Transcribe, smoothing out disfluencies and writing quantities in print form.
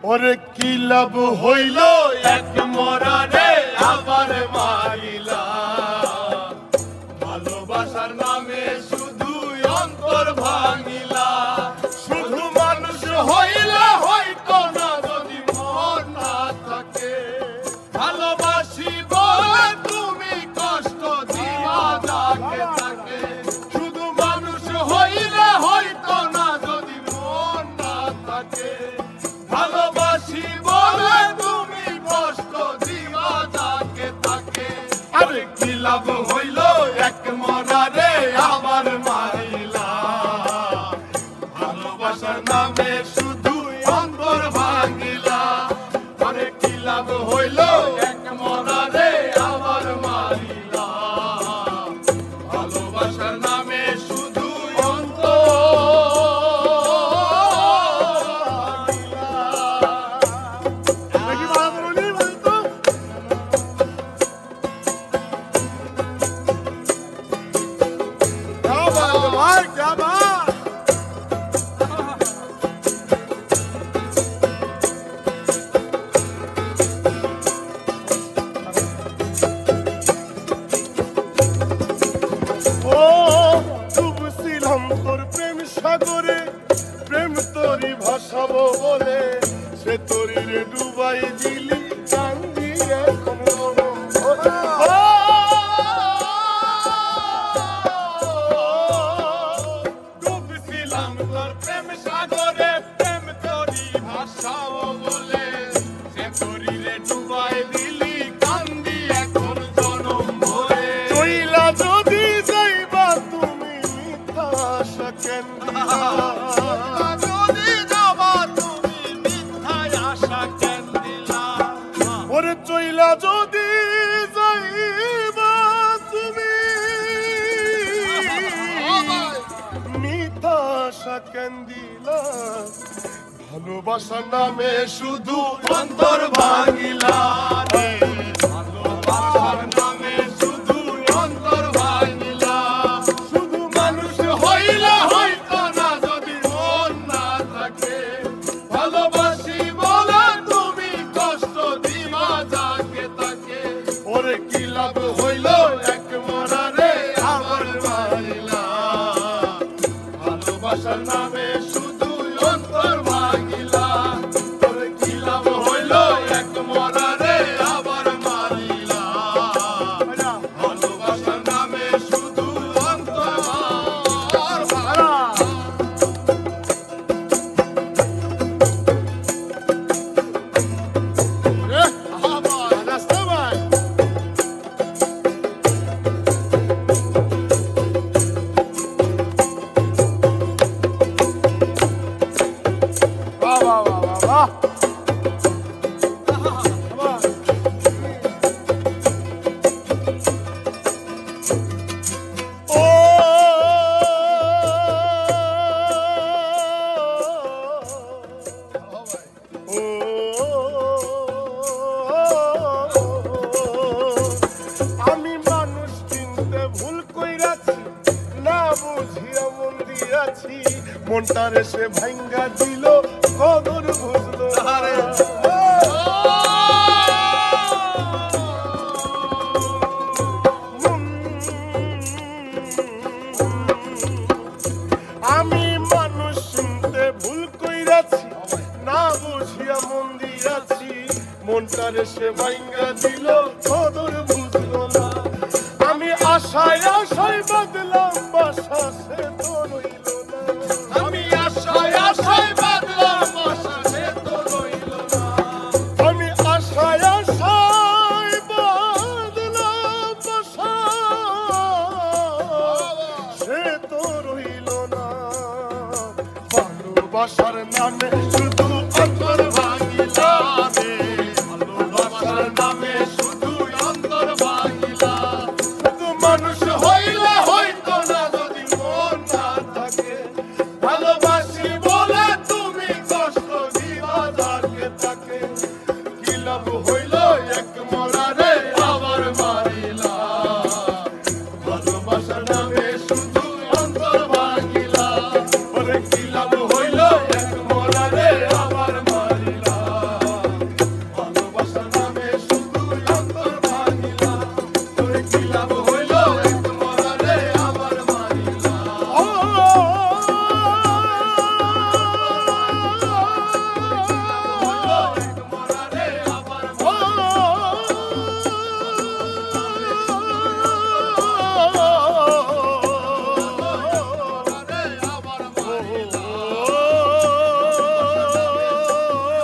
ওরে কি লাভ হইল এক মরারে আবার মারিলা, ভালোবাসার নামে শুধু অন্তর ভাঙিলা। শুধু মানুষ হইলে হয়তো না যদি মন না থাকে, ভালোবাসি বলে তুমি কষ্ট দিবা যাকে তাকে। শুধু মানুষ হইলে হয়তো না যদি মন না থাকে, ভালোবাসি বলে তুমি কষ্ট দিবা যাকে তাকে। আরে কি লাভ হইল এক মরারে আবার মারিলা, ভালোবাসার নামে শুধু অন্তর ভাঙিলা। আরে কি লাভ হইল এক মরারে আবার মারিলা, ভালোবাসার নামে শুধু অন্তর। সাগরে প্রেম তোরি ভাসাবো বলে সে তোরি রে ডুবাই দিলি, কান্দি এখন ডুবছিলাম তোর প্রেম সাগরে, প্রেম তোরি ভাসাবো বলে সে তোরি রে ডুবাই দিলি, কান্দি এখন জনম ভরে। চইলা যদি যাইবা তুমি মিথ্যা আশা কেন দিলা, যদি যাবা তুমি মিথ্যায় আশা কেন দিলা। ওরে চইলা যদি যাইবা তুমি মিথ্যা আশা কেন দিলা, ভালোবাসার নামে শুধু অন্তর ভাঙিলা। ভালোবাসার নামে শুধু অন্তর ভাঙিলা। শুধু মানুষ হইলে হয়তো না যদি মন না থাকে, ভালোবাসি বলে তুমি কষ্ট দিবা যাকে তাকে। ওরে কি লাভ হইল এক মরারে আবার মারিলা, ভালোবাসার নামে শুধু অন্তর ভাঙিলা। ওরে কি লাভ হইল এক মরারে আবার মারিলা, ভালোবাসার নামে শুধু অন্তর ভাঙিলা। আমি মানুষ চিনতে ভুল কইরাছি, না বুঝিয়া মন দিয়াছি, মনটারে সে ভাঙ্গা দিল কদর বুঝলো। আমি মানুষ চিনতে ভুল কইরাছি, না বুঝিয়া মন দিয়াছি, মনটারে সে ভাঙ্গা দিল কদর বুঝলো না। আমি আশায় আশায় বাঁধলাম